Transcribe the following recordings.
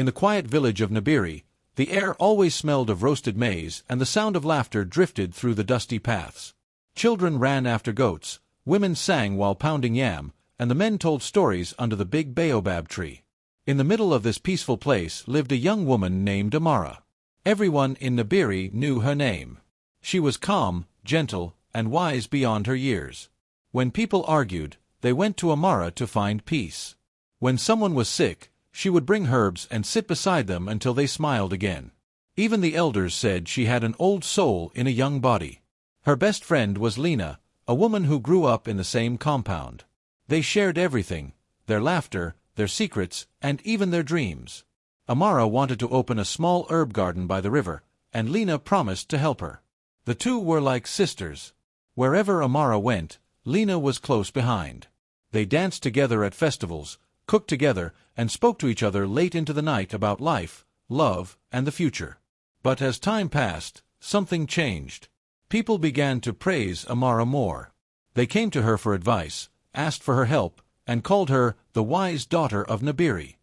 In the quiet village of Nibiri, the air always smelled of roasted maize, and the sound of laughter drifted through the dusty paths. Children ran after goats, women sang while pounding yam, and the men told stories under the big baobab tree. In the middle of this peaceful place lived a young woman named Amara. Everyone in Nibiri knew her name. She was calm, gentle, and wise beyond her years. When people argued, they went to Amara to find peace. When someone was sick, she would bring herbs and sit beside them until they smiled again. Even the elders said she had an old soul in a young body. Her best friend was Lena, a woman who grew up in the same compound. They shared everything, their laughter, their secrets, and even their dreams. Amara wanted to open a small herb garden by the river, and Lena promised to help her. The two were like sisters. Wherever Amara went, Lena was close behind. They danced together at festivals, cooked together, and spoke to each other late into the night about life, love, and the future. But as time passed, something changed. People began to praise Amara more. They came to her for advice, asked for her help, and called her the wise daughter of Nibiri.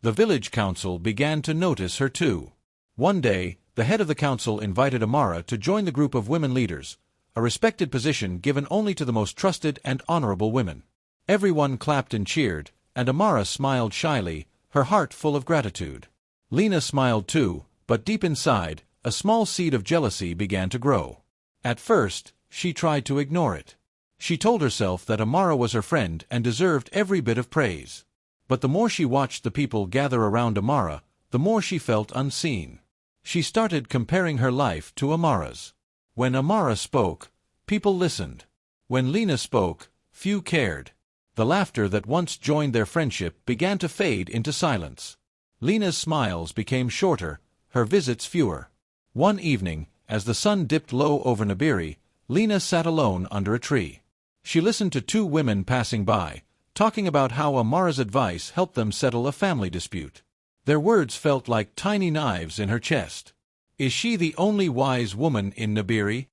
The village council began to notice her too. One day, the head of the council invited Amara to join the group of women leaders, a respected position given only to the most trusted and honorable women. Everyone clapped and cheered, and Amara smiled shyly, her heart full of gratitude. Lena smiled too, but deep inside, a small seed of jealousy began to grow. At first, she tried to ignore it. She told herself that Amara was her friend and deserved every bit of praise. But the more she watched the people gather around Amara, the more she felt unseen. She started comparing her life to Amara's. When Amara spoke, people listened. When Lena spoke, few cared. The laughter that once joined their friendship began to fade into silence. Lena's smiles became shorter, her visits fewer. One evening, as the sun dipped low over Nibiri, Lena sat alone under a tree. She listened to two women passing by, talking about how Amara's advice helped them settle a family dispute. Their words felt like tiny knives in her chest. Is she the only wise woman in Nibiri?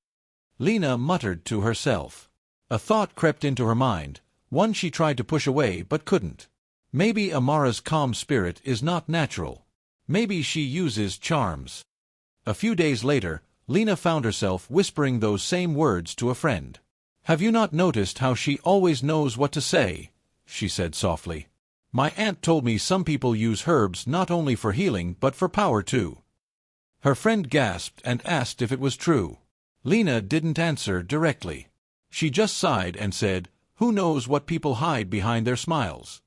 Lena muttered to herself. A thought crept into her mind, one she tried to push away but couldn't. Maybe Amara's calm spirit is not natural. Maybe she uses charms. A few days later, Lena found herself whispering those same words to a friend. Have you not noticed how she always knows what to say? She said softly. My aunt told me some people use herbs not only for healing but for power too. Her friend gasped and asked if it was true. Lena didn't answer directly. She just sighed and said, who knows what people hide behind their smiles?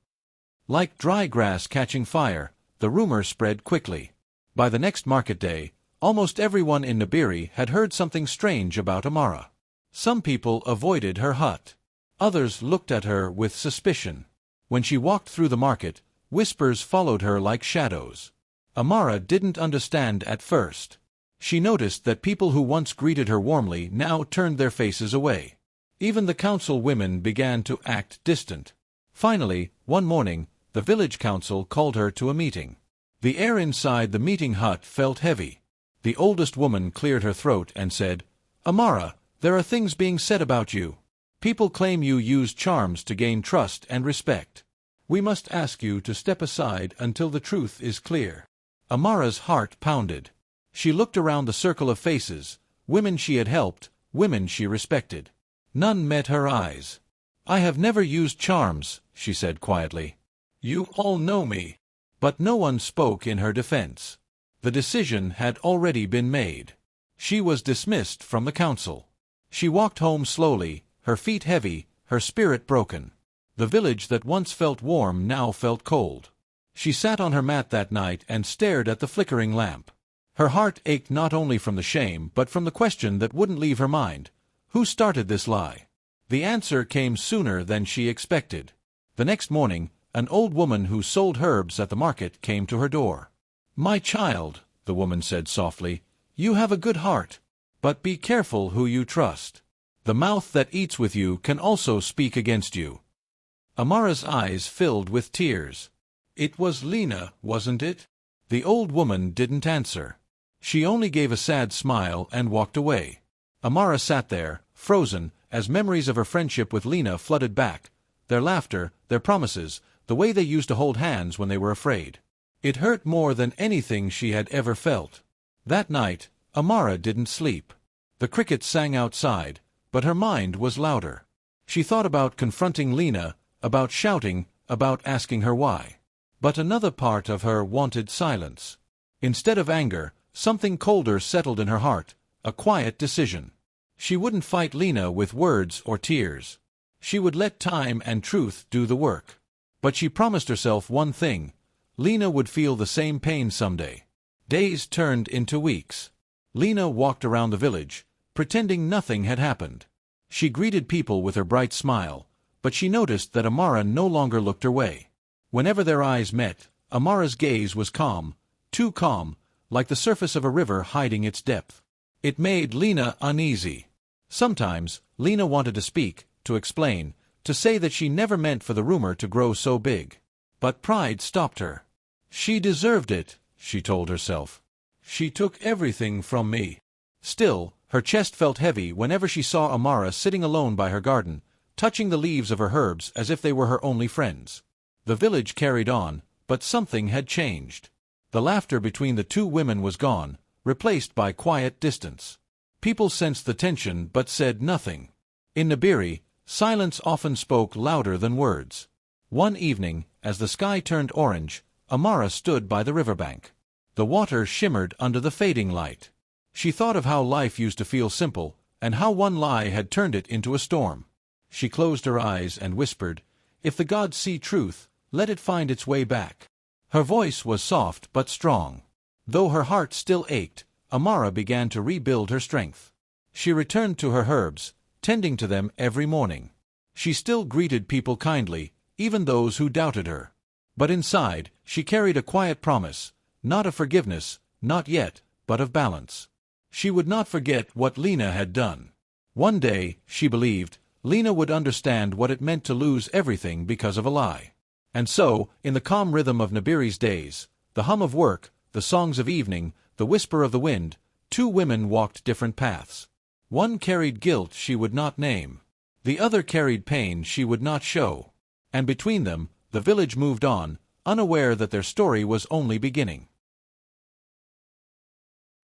Like dry grass catching fire, the rumor spread quickly. By the next market day, almost everyone in Nibiri had heard something strange about Amara. Some people avoided her hut. Others looked at her with suspicion. When she walked through the market, whispers followed her like shadows. Amara didn't understand at first. She noticed that people who once greeted her warmly now turned their faces away. Even the council women began to act distant. Finally, one morning, the village council called her to a meeting. The air inside the meeting hut felt heavy. The oldest woman cleared her throat and said, Amara, there are things being said about you. People claim you use charms to gain trust and respect. We must ask you to step aside until the truth is clear. Amara's heart pounded. She looked around the circle of faces, women she had helped, women she respected. None met her eyes. I have never used charms, she said quietly. You all know me. But no one spoke in her defense. The decision had already been made. She was dismissed from the council. She walked home slowly, her feet heavy, her spirit broken. The village that once felt warm now felt cold. She sat on her mat that night and stared at the flickering lamp. Her heart ached not only from the shame but from the question that wouldn't leave her mind. Who started this lie? The answer came sooner than she expected. The next morning, an old woman who sold herbs at the market came to her door. My child, the woman said softly, you have a good heart. But be careful who you trust. The mouth that eats with you can also speak against you. Amara's eyes filled with tears. It was Lena, wasn't it? The old woman didn't answer. She only gave a sad smile and walked away. Amara sat there, frozen, as memories of her friendship with Lena flooded back. Their laughter, their promises, the way they used to hold hands when they were afraid. It hurt more than anything she had ever felt. That night, Amara didn't sleep. The crickets sang outside, but her mind was louder. She thought about confronting Lena, about shouting, about asking her why. But another part of her wanted silence. Instead of anger, something colder settled in her heart, a quiet decision. She wouldn't fight Lena with words or tears. She would let time and truth do the work. But she promised herself one thing: Lena would feel the same pain someday. Days turned into weeks. Lena walked around the village, pretending nothing had happened. She greeted people with her bright smile, but she noticed that Amara no longer looked her way. Whenever their eyes met, Amara's gaze was calm, too calm, like the surface of a river hiding its depth. It made Lena uneasy. Sometimes, Lena wanted to speak, to explain, to say that she never meant for the rumor to grow so big. But pride stopped her. She deserved it, she told herself. She took everything from me. Still, her chest felt heavy whenever she saw Amara sitting alone by her garden, touching the leaves of her herbs as if they were her only friends. The village carried on, but something had changed. The laughter between the two women was gone, replaced by quiet distance. People sensed the tension but said nothing. In Nibiri, silence often spoke louder than words. One evening, as the sky turned orange, Amara stood by the riverbank. The water shimmered under the fading light. She thought of how life used to feel simple, and how one lie had turned it into a storm. She closed her eyes and whispered, "If the gods see truth, let it find its way back." Her voice was soft but strong. Though her heart still ached, Amara began to rebuild her strength. She returned to her herbs, tending to them every morning. She still greeted people kindly, even those who doubted her. But inside, she carried a quiet promise, not of forgiveness, not yet, but of balance. She would not forget what Lena had done. One day, she believed, Lena would understand what it meant to lose everything because of a lie. And so, in the calm rhythm of Nibiri's days, the hum of work, the songs of evening, the whisper of the wind, two women walked different paths. One carried guilt she would not name. The other carried pain she would not show. And between them, the village moved on, unaware that their story was only beginning.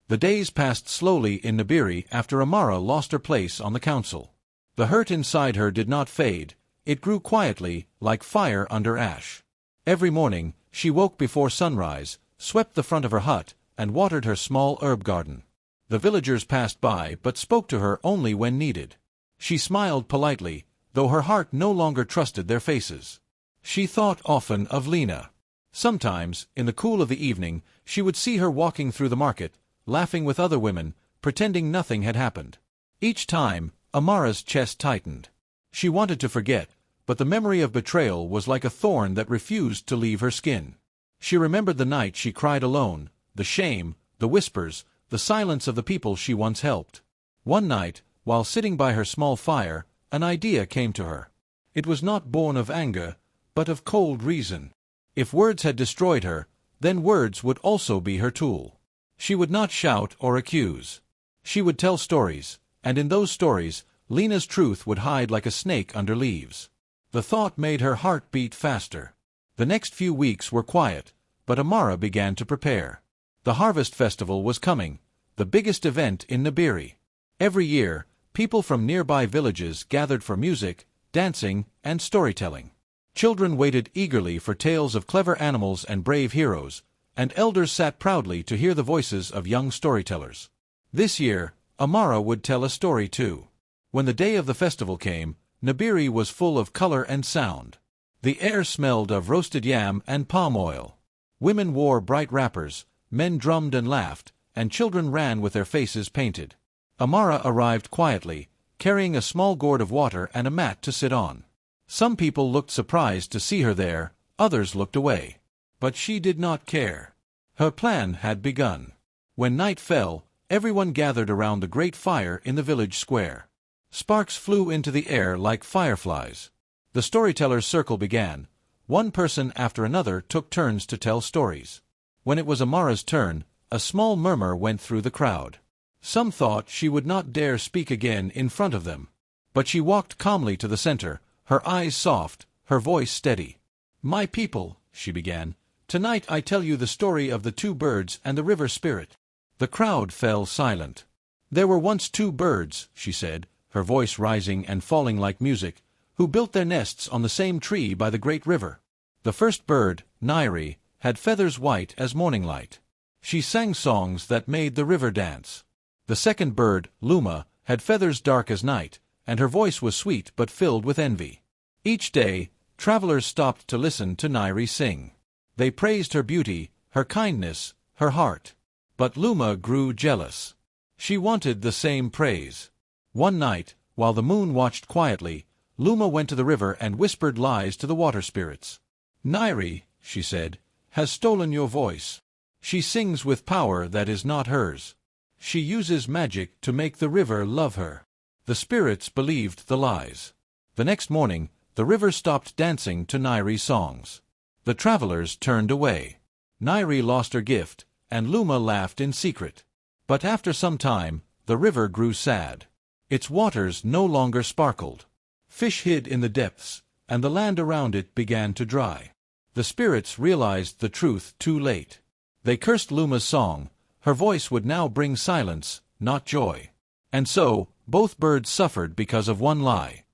The days passed slowly in Nibiri after Amara lost her place on the council. The hurt inside her did not fade, it grew quietly, like fire under ash. Every morning, she woke before sunrise, swept the front of her hut, and watered her small herb garden. The villagers passed by but spoke to her only when needed. She smiled politely, though her heart no longer trusted their faces. She thought often of Lena. Sometimes, in the cool of the evening, she would see her walking through the market, laughing with other women, pretending nothing had happened. Each time, Amara's chest tightened. She wanted to forget, but the memory of betrayal was like a thorn that refused to leave her skin. She remembered the night she cried alone, the shame, the whispers, the silence of the people she once helped. One night, while sitting by her small fire, an idea came to her. It was not born of anger, but of cold reason. If words had destroyed her, then words would also be her tool. She would not shout or accuse. She would tell stories, and in those stories, Lena's truth would hide like a snake under leaves. The thought made her heart beat faster. The next few weeks were quiet, but Amara began to prepare. The harvest festival was coming, the biggest event in Nibiri. Every year, people from nearby villages gathered for music, dancing, and storytelling. Children waited eagerly for tales of clever animals and brave heroes, and elders sat proudly to hear the voices of young storytellers. This year, Amara would tell a story too. When the day of the festival came, Nibiri was full of color and sound. The air smelled of roasted yam and palm oil. Women wore bright wrappers, men drummed and laughed, and children ran with their faces painted. Amara arrived quietly, carrying a small gourd of water and a mat to sit on. Some people looked surprised to see her there, others looked away. But she did not care. Her plan had begun. When night fell, everyone gathered around the great fire in the village square. Sparks flew into the air like fireflies. The storyteller's circle began. One person after another took turns to tell stories. When it was Amara's turn, a small murmur went through the crowd. Some thought she would not dare speak again in front of them. But she walked calmly to the center, her eyes soft, her voice steady. "My people," she began, Tonight I tell you the story of the two birds and the river spirit." The crowd fell silent. "There were once two birds," she said, her voice rising and falling like music, "who built their nests on the same tree by the great river. The first bird, Nairi, had feathers white as morning light. She sang songs that made the river dance. The second bird, Luma, had feathers dark as night, and her voice was sweet but filled with envy. Each day, travelers stopped to listen to Nairi sing. They praised her beauty, her kindness, her heart. But Luma grew jealous. She wanted the same praise. One night, while the moon watched quietly, Luma went to the river and whispered lies to the water spirits. "Nairi," she said, "has stolen your voice. She sings with power that is not hers. She uses magic to make the river love her." The spirits believed the lies. The next morning, the river stopped dancing to Nairi's songs. The travelers turned away. Nairi lost her gift, and Luma laughed in secret. But after some time, the river grew sad. Its waters no longer sparkled. Fish hid in the depths, and the land around it began to dry. The spirits realized the truth too late. They cursed Luma's song. Her voice would now bring silence, not joy. And so, both birds suffered because of one lie.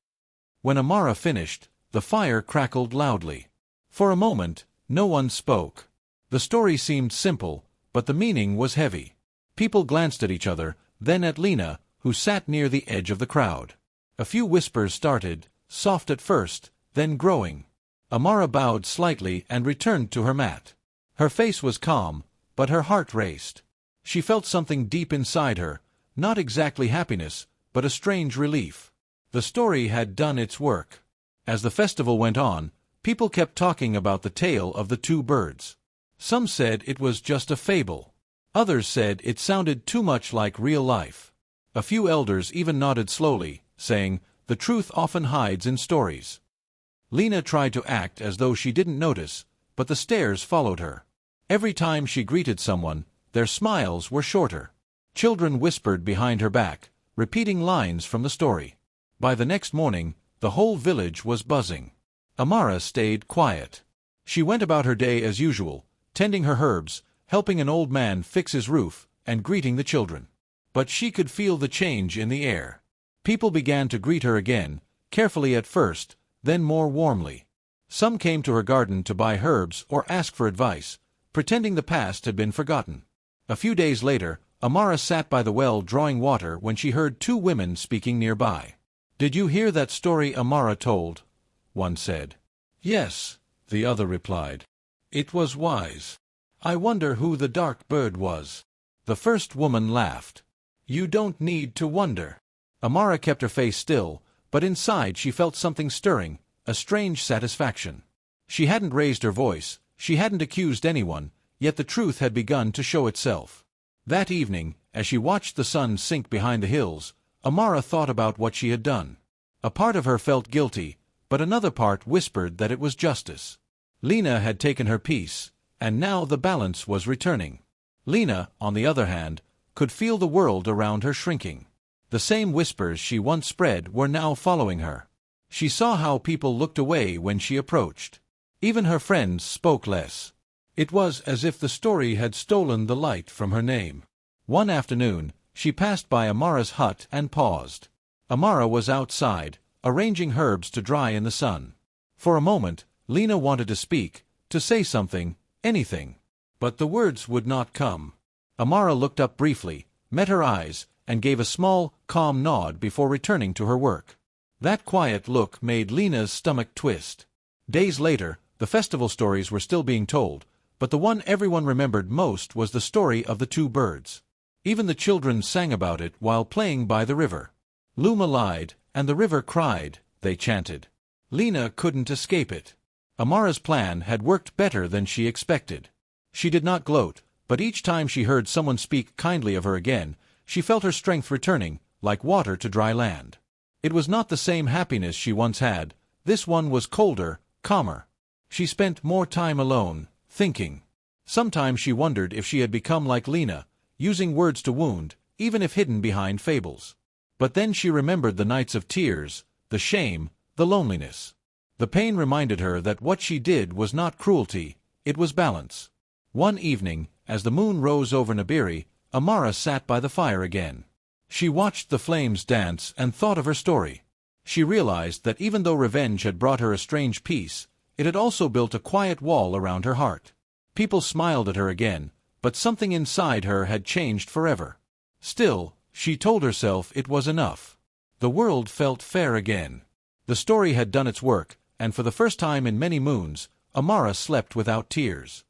When Amara finished, the fire crackled loudly. For a moment, no one spoke. The story seemed simple, but the meaning was heavy. People glanced at each other, then at Lena, who sat near the edge of the crowd. A few whispers started, soft at first, then growing. Amara bowed slightly and returned to her mat. Her face was calm, but her heart raced. She felt something deep inside her, not exactly happiness, but a strange relief. The story had done its work. As the festival went on, people kept talking about the tale of the two birds. Some said it was just a fable. Others said it sounded too much like real life. A few elders even nodded slowly, saying, "The truth often hides in stories." Lena tried to act as though she didn't notice, but the stares followed her. Every time she greeted someone, their smiles were shorter. Children whispered behind her back, repeating lines from the story. By the next morning, the whole village was buzzing. Amara stayed quiet. She went about her day as usual, tending her herbs, helping an old man fix his roof, and greeting the children. But she could feel the change in the air. People began to greet her again, carefully at first, then more warmly. Some came to her garden to buy herbs or ask for advice, pretending the past had been forgotten. A few days later, Amara sat by the well drawing water when she heard two women speaking nearby. "Did you hear that story Amara told?" one said. "Yes," the other replied. "It was wise. I wonder who the dark bird was." The first woman laughed. "You don't need to wonder." Amara kept her face still, but inside she felt something stirring, a strange satisfaction. She hadn't raised her voice, she hadn't accused anyone, yet the truth had begun to show itself. That evening, as she watched the sun sink behind the hills, Amara thought about what she had done. A part of her felt guilty, but another part whispered that it was justice. Lena had taken her piece, and now the balance was returning. Lena, on the other hand, could feel the world around her shrinking. The same whispers she once spread were now following her. She saw how people looked away when she approached. Even her friends spoke less. It was as if the story had stolen the light from her name. One afternoon, she passed by Amara's hut and paused. Amara was outside, arranging herbs to dry in the sun. For a moment, Lena wanted to speak, to say something, anything. But the words would not come. Amara looked up briefly, met her eyes, and gave a small, calm nod before returning to her work. That quiet look made Lena's stomach twist. Days later, the festival stories were still being told, but the one everyone remembered most was the story of the two birds. Even the children sang about it while playing by the river. "Luma lied, and the river cried," they chanted. Lena couldn't escape it. Amara's plan had worked better than she expected. She did not gloat, but each time she heard someone speak kindly of her again, she felt her strength returning, like water to dry land. It was not the same happiness she once had. This one was colder, calmer. She spent more time alone, thinking. Sometimes she wondered if she had become like Lena, using words to wound, even if hidden behind fables. But then she remembered the nights of tears, the shame, the loneliness. The pain reminded her that what she did was not cruelty, it was balance. One evening, as the moon rose over Nibiri, Amara sat by the fire again. She watched the flames dance and thought of her story. She realized that even though revenge had brought her a strange peace, it had also built a quiet wall around her heart. People smiled at her again, but something inside her had changed forever. Still, she told herself it was enough. The world felt fair again. The story had done its work, and for the first time in many moons, Amara slept without tears.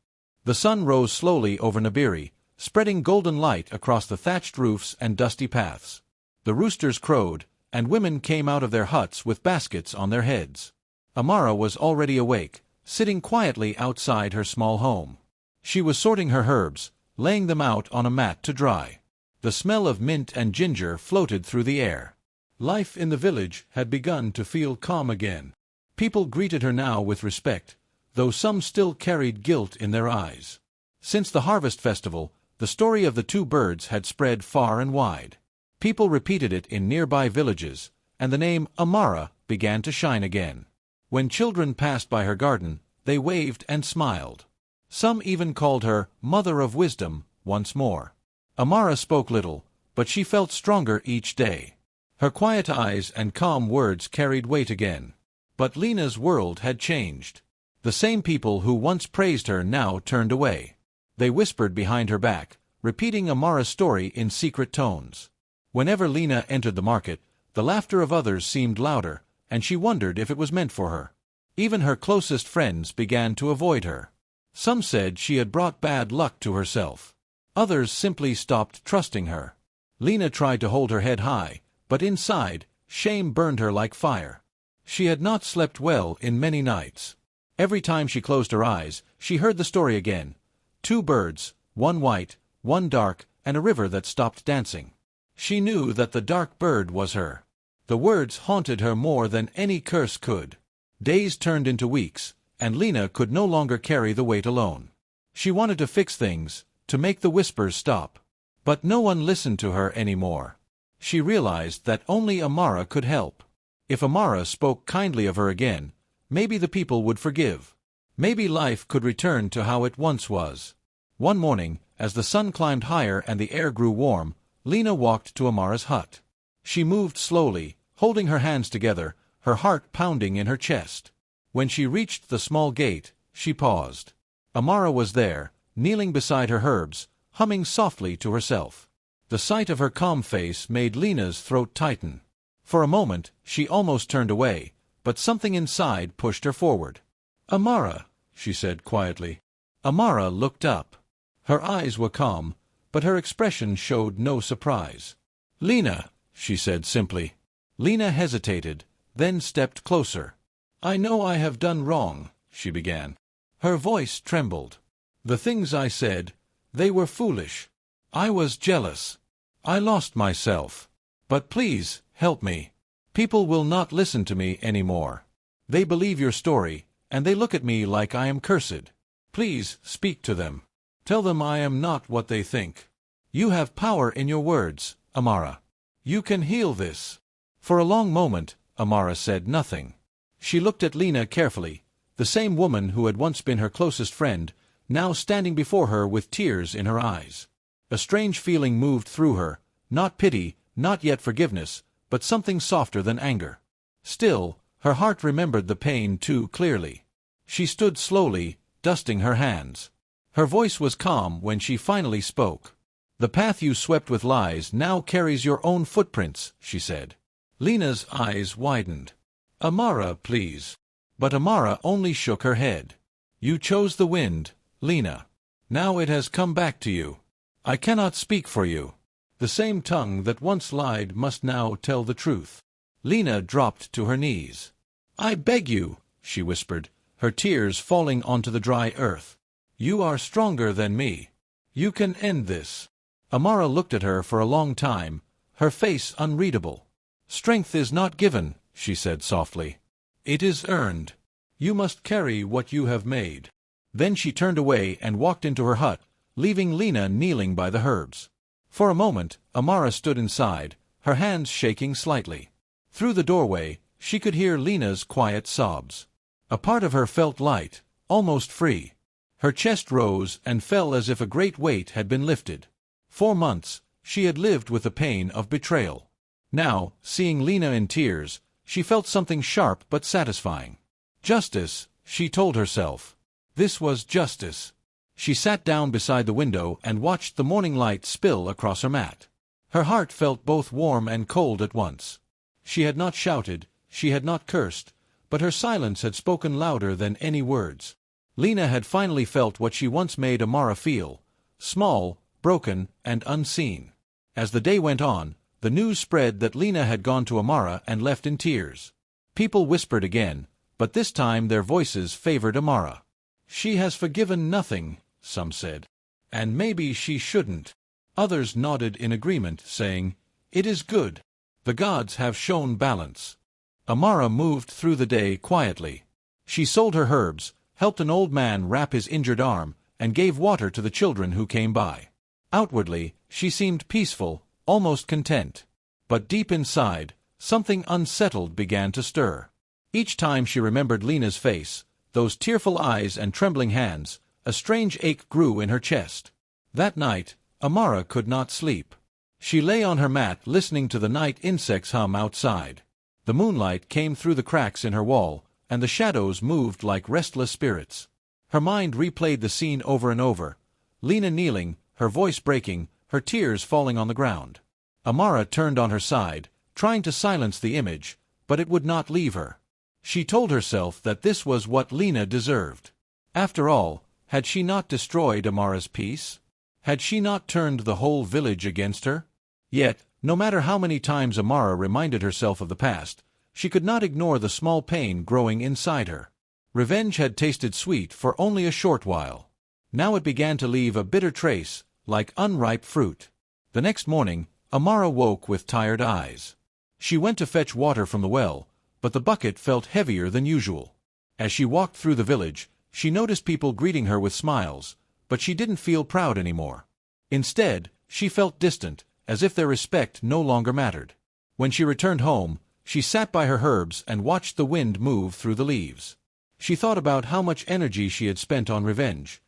The sun rose slowly over Nibiri, spreading golden light across the thatched roofs and dusty paths. The roosters crowed, and women came out of their huts with baskets on their heads. Amara was already awake, sitting quietly outside her small home. She was sorting her herbs, laying them out on a mat to dry. The smell of mint and ginger floated through the air. Life in the village had begun to feel calm again. People greeted her now with respect, though some still carried guilt in their eyes. Since the harvest festival, the story of the two birds had spread far and wide. People repeated it in nearby villages, and the name Amara began to shine again. When children passed by her garden, they waved and smiled. Some even called her Mother of Wisdom once more. Amara spoke little, but she felt stronger each day. Her quiet eyes and calm words carried weight again. But Lena's world had changed. The same people who once praised her now turned away. They whispered behind her back, repeating Amara's story in secret tones. Whenever Lena entered the market, the laughter of others seemed louder, and she wondered if it was meant for her. Even her closest friends began to avoid her. Some said she had brought bad luck to herself. Others simply stopped trusting her. Lena tried to hold her head high, but inside, shame burned her like fire. She had not slept well in many nights. Every time she closed her eyes, she heard the story again. Two birds, one white, one dark, and a river that stopped dancing. She knew that the dark bird was her. The words haunted her more than any curse could. Days turned into weeks, and Lena could no longer carry the weight alone. She wanted to fix things, to make the whispers stop. But no one listened to her anymore. She realized that only Amara could help. If Amara spoke kindly of her again, maybe the people would forgive. Maybe life could return to how it once was. One morning, as the sun climbed higher and the air grew warm, Lena walked to Amara's hut. She moved slowly, holding her hands together, her heart pounding in her chest. When she reached the small gate, she paused. Amara was there, kneeling beside her herbs, humming softly to herself. The sight of her calm face made Lena's throat tighten. For a moment, she almost turned away, but something inside pushed her forward. "Amara," she said quietly. Amara looked up. Her eyes were calm, but her expression showed no surprise. "Lena," she said simply. Lena hesitated, then stepped closer. "I know I have done wrong," she began. Her voice trembled. "The things I said, they were foolish. I was jealous. I lost myself. But please, help me. People will not listen to me anymore. They believe your story, and they look at me like I am cursed. Please, speak to them. Tell them I am not what they think. You have power in your words, Amara. You can heal this." For a long moment, Amara said nothing. She looked at Lena carefully, the same woman who had once been her closest friend, now standing before her with tears in her eyes. A strange feeling moved through her, not pity, not yet forgiveness, but something softer than anger. Still, her heart remembered the pain too clearly. She stood slowly, dusting her hands. Her voice was calm when she finally spoke. "The path you swept with lies now carries your own footprints," she said. Lena's eyes widened. "Amara, please." But Amara only shook her head. "You chose the wind, Lena. Now it has come back to you. I cannot speak for you. The same tongue that once lied must now tell the truth." Lena dropped to her knees. "I beg you," she whispered, her tears falling onto the dry earth. "You are stronger than me. You can end this." Amara looked at her for a long time, her face unreadable. "Strength is not given," she said softly. "It is earned. You must carry what you have made." Then she turned away and walked into her hut, leaving Lena kneeling by the herbs. For a moment, Amara stood inside, her hands shaking slightly. Through the doorway, she could hear Lena's quiet sobs. A part of her felt light, almost free. Her chest rose and fell as if a great weight had been lifted. 4 months, she had lived with the pain of betrayal. Now, seeing Lena in tears, she felt something sharp but satisfying. Justice, she told herself. This was justice. She sat down beside the window and watched the morning light spill across her mat. Her heart felt both warm and cold at once. She had not shouted, she had not cursed, but her silence had spoken louder than any words. Lena had finally felt what she once made Amara feel: small, broken, and unseen. As the day went on, the news spread that Lena had gone to Amara and left in tears. People whispered again, but this time their voices favored Amara. She has forgiven nothing, some said. And maybe she shouldn't. Others nodded in agreement, saying, it is good. The gods have shown balance. Amara moved through the day quietly. She sold her herbs, helped an old man wrap his injured arm, and gave water to the children who came by. Outwardly, she seemed peaceful, almost content. But deep inside, something unsettled began to stir. Each time she remembered Lena's face, those tearful eyes and trembling hands, a strange ache grew in her chest. That night, Amara could not sleep. She lay on her mat listening to the night insects hum outside. The moonlight came through the cracks in her wall, and the shadows moved like restless spirits. Her mind replayed the scene over and over. Lena kneeling, her voice breaking, her tears falling on the ground. Amara turned on her side, trying to silence the image, but it would not leave her. She told herself that this was what Lena deserved. After all, had she not destroyed Amara's peace? Had she not turned the whole village against her? Yet, no matter how many times Amara reminded herself of the past, she could not ignore the small pain growing inside her. Revenge had tasted sweet for only a short while. Now it began to leave a bitter trace, like unripe fruit. The next morning, Amara woke with tired eyes. She went to fetch water from the well, but the bucket felt heavier than usual. As she walked through the village, she noticed people greeting her with smiles, but she didn't feel proud anymore. Instead, she felt distant, as if their respect no longer mattered. When she returned home, she sat by her herbs and watched the wind move through the leaves. She thought about how much energy she had spent on revenge.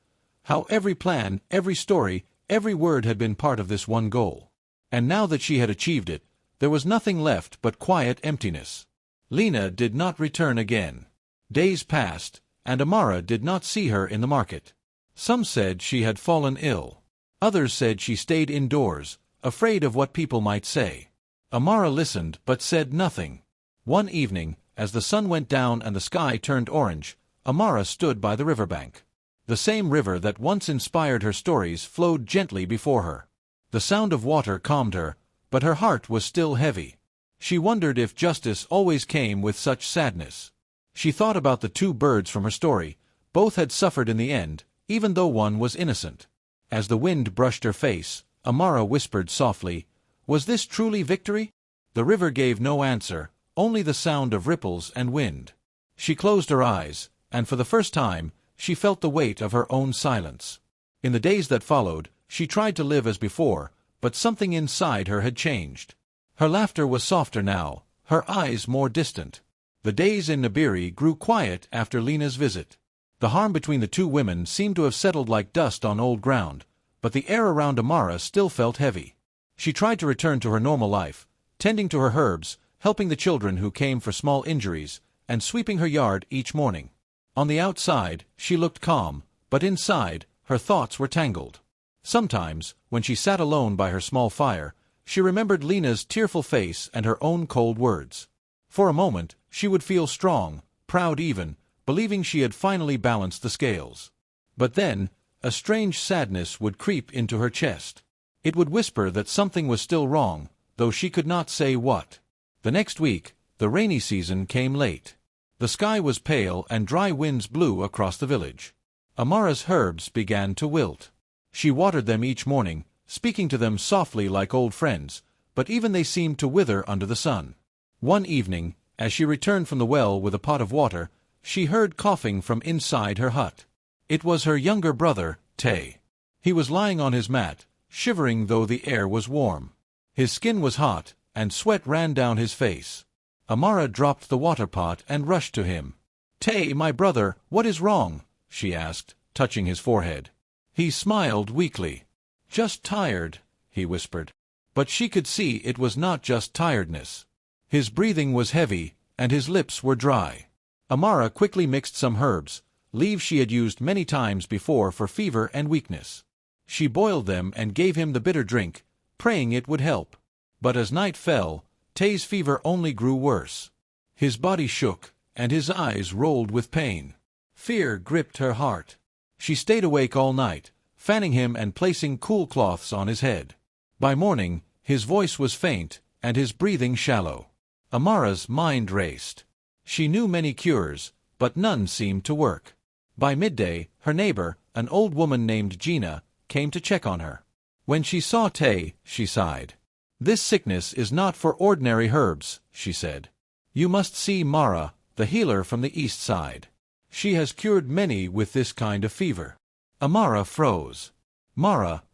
How every plan, every story, every word had been part of this one goal. And now that she had achieved it, there was nothing left but quiet emptiness. Lena did not return again. Days passed, and Amara did not see her in the market. Some said she had fallen ill. Others said she stayed indoors, afraid of what people might say. Amara listened but said nothing. One evening, as the sun went down and the sky turned orange, Amara stood by the riverbank. The same river that once inspired her stories flowed gently before her. The sound of water calmed her, but her heart was still heavy. She wondered if justice always came with such sadness. She thought about the 2 birds from her story. Both had suffered in the end, even though one was innocent. As the wind brushed her face, Amara whispered softly, "Was this truly victory?" The river gave no answer, only the sound of ripples and wind. She closed her eyes, and for the first time, she felt the weight of her own silence. In the days that followed, she tried to live as before, but something inside her had changed. Her laughter was softer now, her eyes more distant. The days in Nibiri grew quiet after Lena's visit. The harm between the 2 women seemed to have settled like dust on old ground, but the air around Amara still felt heavy. She tried to return to her normal life, tending to her herbs, helping the children who came for small injuries, and sweeping her yard each morning. On the outside, she looked calm, but inside, her thoughts were tangled. Sometimes, when she sat alone by her small fire, she remembered Lena's tearful face and her own cold words. For a moment, she would feel strong, proud even, believing she had finally balanced the scales. But then, a strange sadness would creep into her chest. It would whisper that something was still wrong, though she could not say what. The next week, the rainy season came late. The sky was pale and dry winds blew across the village. Amara's herbs began to wilt. She watered them each morning, speaking to them softly like old friends, but even they seemed to wither under the sun. One evening, as she returned from the well with a pot of water, she heard coughing from inside her hut. It was her younger brother, Tay. He was lying on his mat, shivering though the air was warm. His skin was hot, and sweat ran down his face. Amara dropped the water pot and rushed to him. "Tay, my brother, what is wrong?" she asked, touching his forehead. He smiled weakly. "Just tired," he whispered. But she could see it was not just tiredness. His breathing was heavy, and his lips were dry. Amara quickly mixed some herbs, leaves she had used many times before for fever and weakness. She boiled them and gave him the bitter drink, praying it would help. But as night fell, Tay's fever only grew worse. His body shook, and his eyes rolled with pain. Fear gripped her heart. She stayed awake all night, fanning him and placing cool cloths on his head. By morning, his voice was faint, and his breathing shallow. Amara's mind raced. She knew many cures, but none seemed to work. By midday, her neighbor, an old woman named Gina, came to check on her. When she saw Tay, she sighed. "This sickness is not for ordinary herbs," she said. "You must see Mara, the healer from the east side. She has cured many with this kind of fever." Amara froze. Mara,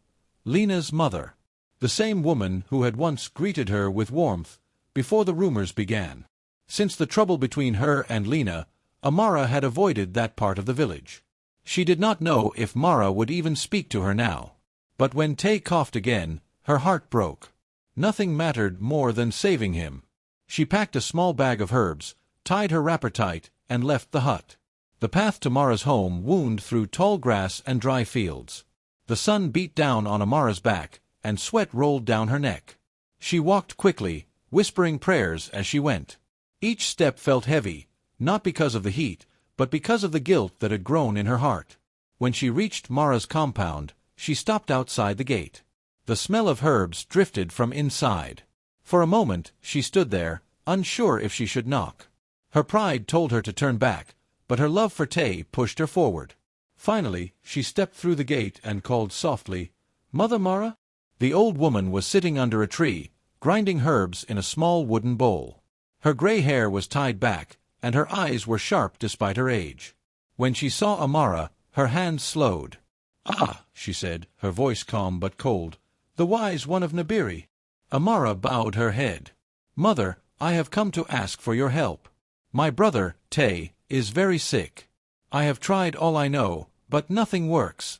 Lena's mother. The same woman who had once greeted her with warmth before the rumors began. Since the trouble between her and Lena, Amara had avoided that part of the village. She did not know if Mara would even speak to her now. But when Tay coughed again, her heart broke. Nothing mattered more than saving him. She packed a small bag of herbs, tied her wrapper tight, and left the hut. The path to Mara's home wound through tall grass and dry fields. The sun beat down on Amara's back, and sweat rolled down her neck. She walked quickly, whispering prayers as she went. Each step felt heavy, not because of the heat, but because of the guilt that had grown in her heart. When she reached Mara's compound, she stopped outside the gate. The smell of herbs drifted from inside. For a moment, she stood there, unsure if she should knock. Her pride told her to turn back, but her love for Tay pushed her forward. Finally, she stepped through the gate and called softly, "Mother Mara?" The old woman was sitting under a tree, grinding herbs in a small wooden bowl. Her gray hair was tied back, and her eyes were sharp despite her age. When she saw Amara, her hands slowed. "Ah," she said, her voice calm but cold, "the wise one of Nibiri." Amara bowed her head. "Mother, I have come to ask for your help. My brother, Tay, is very sick. I have tried all I know, but nothing works."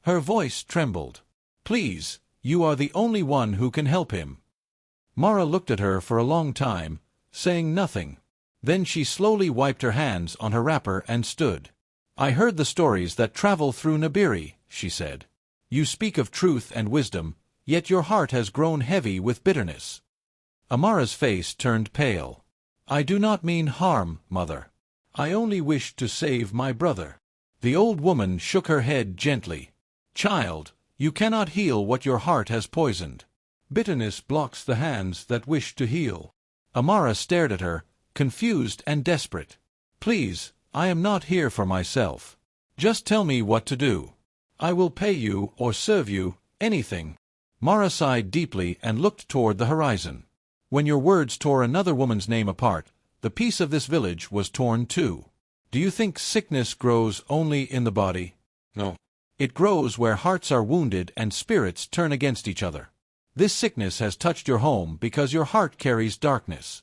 Her voice trembled. "Please, you are the only one who can help him." Mara looked at her for a long time, saying nothing. Then she slowly wiped her hands on her wrapper and stood. "I heard the stories that travel through Nibiri," she said. "You speak of truth and wisdom, yet your heart has grown heavy with bitterness." Amara's face turned pale. "I do not mean harm, mother. I only wish to save my brother." The old woman shook her head gently. "Child, you cannot heal what your heart has poisoned. Bitterness blocks the hands that wish to heal." Amara stared at her, confused and desperate. "Please, I am not here for myself. Just tell me what to do. I will pay you or serve you, anything." Mara sighed deeply and looked toward the horizon. "When your words tore another woman's name apart, the peace of this village was torn too. Do you think sickness grows only in the body? No. It grows where hearts are wounded and spirits turn against each other. This sickness has touched your home because your heart carries darkness."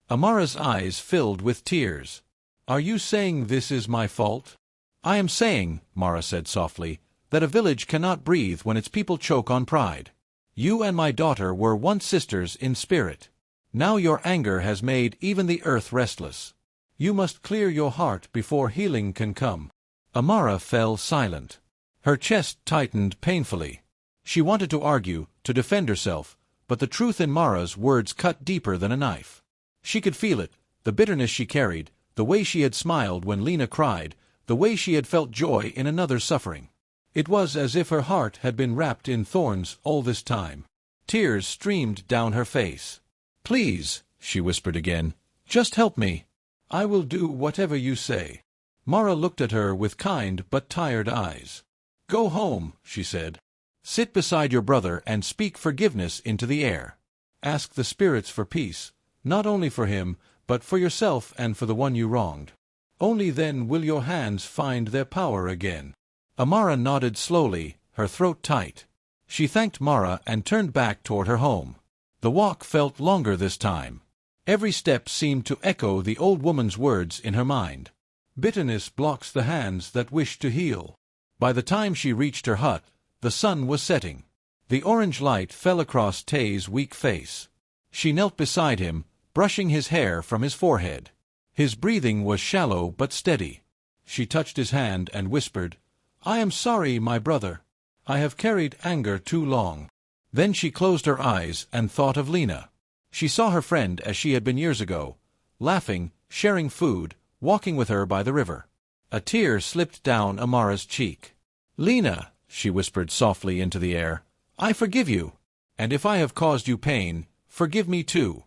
Amara's eyes filled with tears. "Are you saying this is my fault?" "I am saying," Mara said softly, "that a village cannot breathe when its people choke on pride. You and my daughter were once sisters in spirit. Now your anger has made even the earth restless. You must clear your heart before healing can come." Amara fell silent. Her chest tightened painfully. She wanted to argue, to defend herself, but the truth in Mara's words cut deeper than a knife. She could feel it, the bitterness she carried, the way she had smiled when Lena cried, the way she had felt joy in another's suffering. It was as if her heart had been wrapped in thorns all this time. Tears streamed down her face. "Please," she whispered again, "just help me. I will do whatever you say." Mara looked at her with kind but tired eyes. "Go home," she said. "Sit beside your brother and speak forgiveness into the air. Ask the spirits for peace, not only for him, but for yourself and for the one you wronged. Only then will your hands find their power again." Amara nodded slowly, her throat tight. She thanked Mara and turned back toward her home. The walk felt longer this time. Every step seemed to echo the old woman's words in her mind. Bitterness blocks the hands that wish to heal. By the time she reached her hut, the sun was setting. The orange light fell across Tay's weak face. She knelt beside him, brushing his hair from his forehead. His breathing was shallow but steady. She touched his hand and whispered, "I am sorry, my brother. I have carried anger too long." Then she closed her eyes and thought of Lena. She saw her friend as she had been years ago, laughing, sharing food, walking with her by the river. A tear slipped down Amara's cheek. "Lena," she whispered softly into the air, "I forgive you. And if I have caused you pain, forgive me too."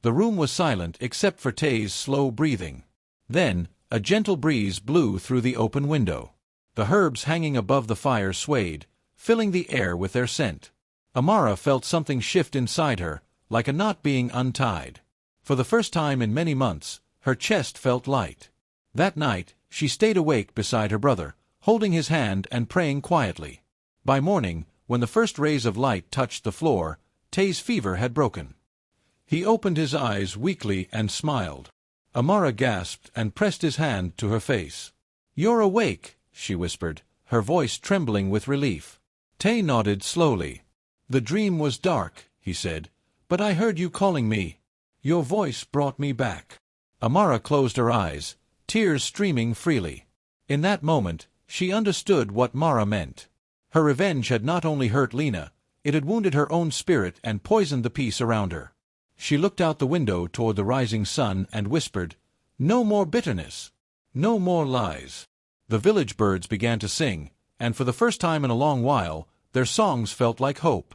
The room was silent except for Tay's slow breathing. Then, a gentle breeze blew through the open window. The herbs hanging above the fire swayed, filling the air with their scent. Amara felt something shift inside her, like a knot being untied. For the first time in many months, her chest felt light. That night, she stayed awake beside her brother, holding his hand and praying quietly. By morning, when the first rays of light touched the floor, Tay's fever had broken. He opened his eyes weakly and smiled. Amara gasped and pressed his hand to her face. "You're awake," she whispered, her voice trembling with relief. Tay nodded slowly. "The dream was dark," he said, "but I heard you calling me. Your voice brought me back." Amara closed her eyes, tears streaming freely. In that moment, she understood what Mara meant. Her revenge had not only hurt Lena, it had wounded her own spirit and poisoned the peace around her. She looked out the window toward the rising sun and whispered, "No more bitterness. No more lies." The village birds began to sing, and for the first time in a long while, their songs felt like hope.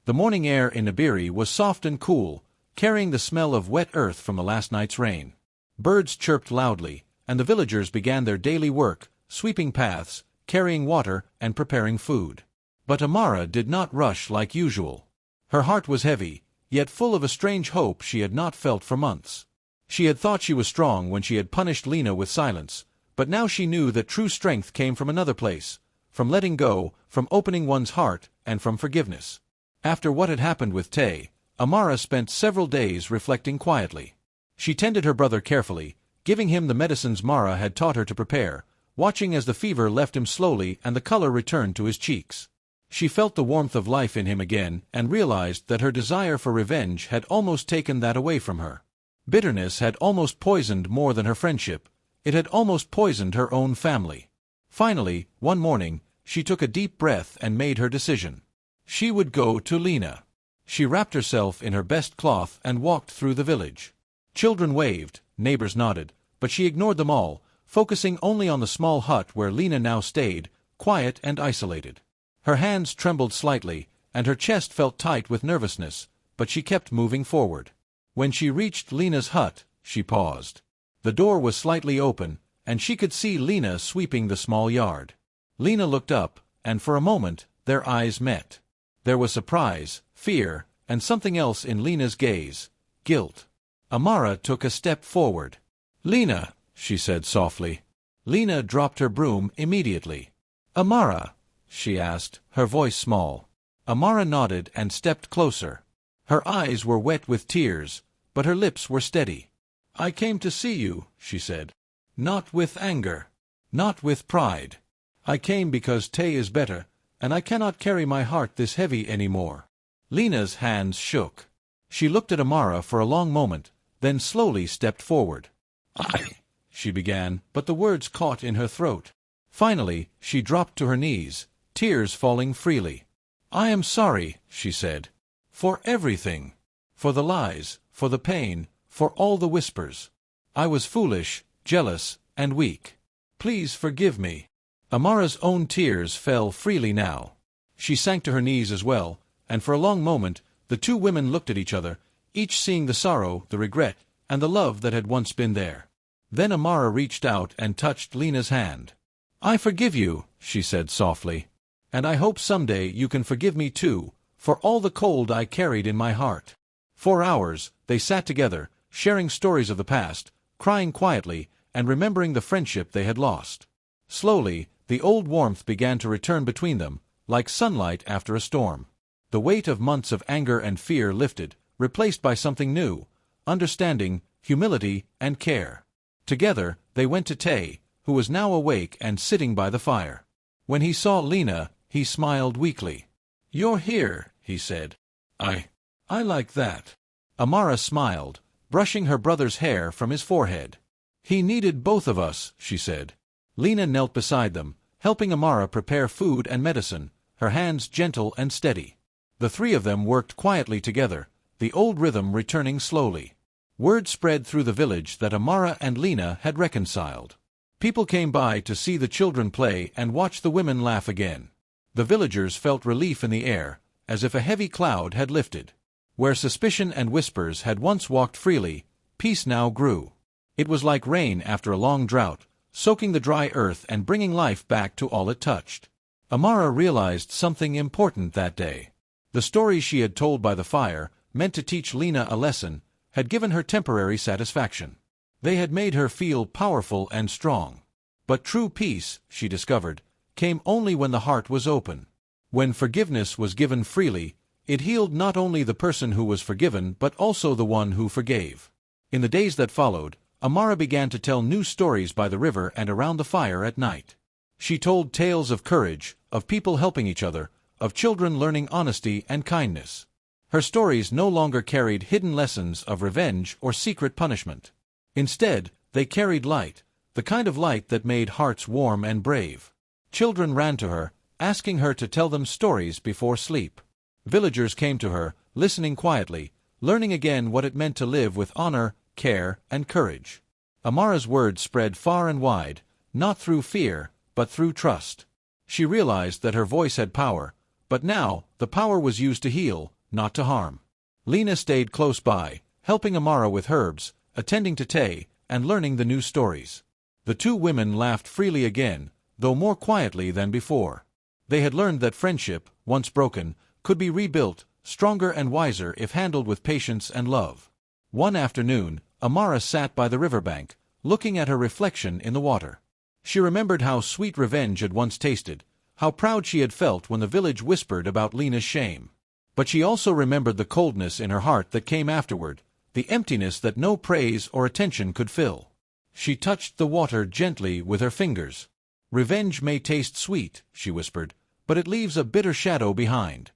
The morning air in Nibiri was soft and cool, carrying the smell of wet earth from the last night's rain. Birds chirped loudly, and the villagers began their daily work, sweeping paths, carrying water, and preparing food. But Amara did not rush like usual. Her heart was heavy, yet full of a strange hope she had not felt for months. She had thought she was strong when she had punished Lena with silence, but now she knew that true strength came from another place, from letting go, from opening one's heart, and from forgiveness. After what had happened with Tay, Amara spent several days reflecting quietly. She tended her brother carefully, giving him the medicines Mara had taught her to prepare, watching as the fever left him slowly and the color returned to his cheeks. She felt the warmth of life in him again and realized that her desire for revenge had almost taken that away from her. Bitterness had almost poisoned more than her friendship. It had almost poisoned her own family. Finally, one morning, she took a deep breath and made her decision. She would go to Lena. She wrapped herself in her best cloth and walked through the village. Children waved, neighbors nodded, but she ignored them all, focusing only on the small hut where Lena now stayed, quiet and isolated. Her hands trembled slightly, and her chest felt tight with nervousness, but she kept moving forward. When she reached Lena's hut, she paused. The door was slightly open, and she could see Lena sweeping the small yard. Lena looked up, and for a moment, their eyes met. There was surprise, fear, and something else in Lena's gaze, guilt. Amara took a step forward. "Lena," she said softly. Lena dropped her broom immediately. "Amara?" she asked, her voice small. Amara nodded and stepped closer. Her eyes were wet with tears, but her lips were steady. "I came to see you," she said. "Not with anger. Not with pride. I came because Tay is better, and I cannot carry my heart this heavy anymore." Lena's hands shook. She looked at Amara for a long moment, then slowly stepped forward. She began, but the words caught in her throat. Finally, she dropped to her knees, tears falling freely. "I am sorry," she said. "For everything. For the lies, for the pain, for all the whispers. I was foolish, jealous, and weak. Please forgive me." Amara's own tears fell freely now. She sank to her knees as well, and for a long moment, the two women looked at each other, each seeing the sorrow, the regret, and the love that had once been there. Then Amara reached out and touched Lena's hand. "I forgive you," she said softly. "And I hope someday you can forgive me too, for all the cold I carried in my heart." For hours, they sat together, sharing stories of the past, crying quietly, and remembering the friendship they had lost. Slowly, the old warmth began to return between them, like sunlight after a storm. The weight of months of anger and fear lifted, replaced by something new, understanding, humility, and care. Together, they went to Tay, who was now awake and sitting by the fire. When he saw Lena, he smiled weakly. "You're here," he said. I like that." Amara smiled, brushing her brother's hair from his forehead. "He needed both of us," she said. Lena knelt beside them, helping Amara prepare food and medicine, her hands gentle and steady. The three of them worked quietly together, the old rhythm returning slowly. Word spread through the village that Amara and Lena had reconciled. People came by to see the children play and watch the women laugh again. The villagers felt relief in the air, as if a heavy cloud had lifted. Where suspicion and whispers had once walked freely, peace now grew. It was like rain after a long drought, soaking the dry earth and bringing life back to all it touched. Amara realized something important that day. The stories she had told by the fire, meant to teach Lena a lesson, had given her temporary satisfaction. They had made her feel powerful and strong. But true peace, she discovered, came only when the heart was open. When forgiveness was given freely, it healed not only the person who was forgiven but also the one who forgave. In the days that followed, Amara began to tell new stories by the river and around the fire at night. She told tales of courage, of people helping each other, of children learning honesty and kindness. Her stories no longer carried hidden lessons of revenge or secret punishment. Instead, they carried light, the kind of light that made hearts warm and brave. Children ran to her, asking her to tell them stories before sleep. Villagers came to her, listening quietly, learning again what it meant to live with honor, care, and courage. Amara's words spread far and wide, not through fear, but through trust. She realized that her voice had power, but now the power was used to heal, not to harm. Lena stayed close by, helping Amara with herbs, attending to Tay, and learning the new stories. The two women laughed freely again, though more quietly than before. They had learned that friendship, once broken, could be rebuilt, stronger and wiser if handled with patience and love. One afternoon, Amara sat by the riverbank, looking at her reflection in the water. She remembered how sweet revenge had once tasted, how proud she had felt when the village whispered about Lena's shame. But she also remembered the coldness in her heart that came afterward, the emptiness that no praise or attention could fill. She touched the water gently with her fingers. "Revenge may taste sweet," she whispered, "but it leaves a bitter shadow behind."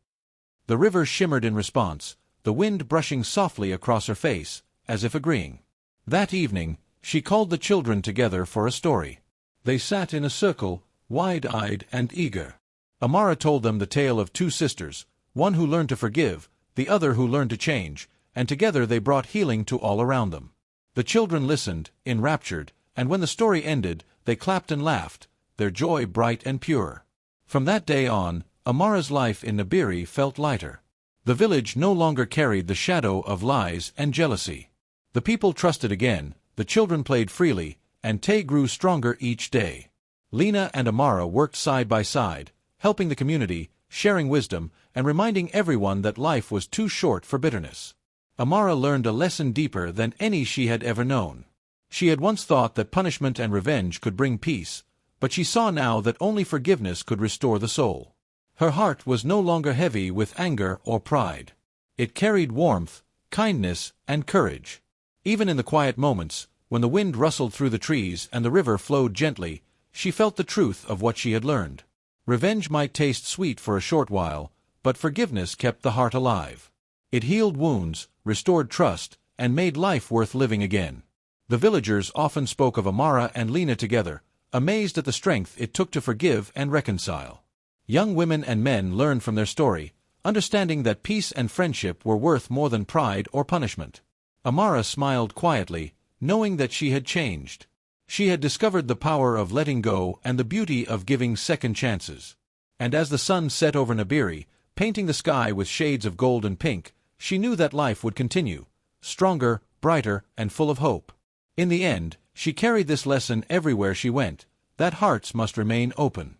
The river shimmered in response, the wind brushing softly across her face, as if agreeing. That evening, she called the children together for a story. They sat in a circle, wide-eyed and eager. Amara told them the tale of two sisters, one who learned to forgive, the other who learned to change, and together they brought healing to all around them. The children listened, enraptured, and when the story ended, they clapped and laughed, their joy bright and pure. From that day on, Amara's life in Nibiri felt lighter. The village no longer carried the shadow of lies and jealousy. The people trusted again, the children played freely, and Tay grew stronger each day. Lena and Amara worked side by side, helping the community, sharing wisdom, and reminding everyone that life was too short for bitterness. Amara learned a lesson deeper than any she had ever known. She had once thought that punishment and revenge could bring peace, but she saw now that only forgiveness could restore the soul. Her heart was no longer heavy with anger or pride. It carried warmth, kindness, and courage. Even in the quiet moments, when the wind rustled through the trees and the river flowed gently, she felt the truth of what she had learned. Revenge might taste sweet for a short while, but forgiveness kept the heart alive. It healed wounds, restored trust, and made life worth living again. The villagers often spoke of Amara and Lena together, amazed at the strength it took to forgive and reconcile. Young women and men learned from their story, understanding that peace and friendship were worth more than pride or punishment. Amara smiled quietly, knowing that she had changed. She had discovered the power of letting go and the beauty of giving second chances. And as the sun set over Nibiri, painting the sky with shades of gold and pink, she knew that life would continue, stronger, brighter, and full of hope. In the end, she carried this lesson everywhere she went, that hearts must remain open.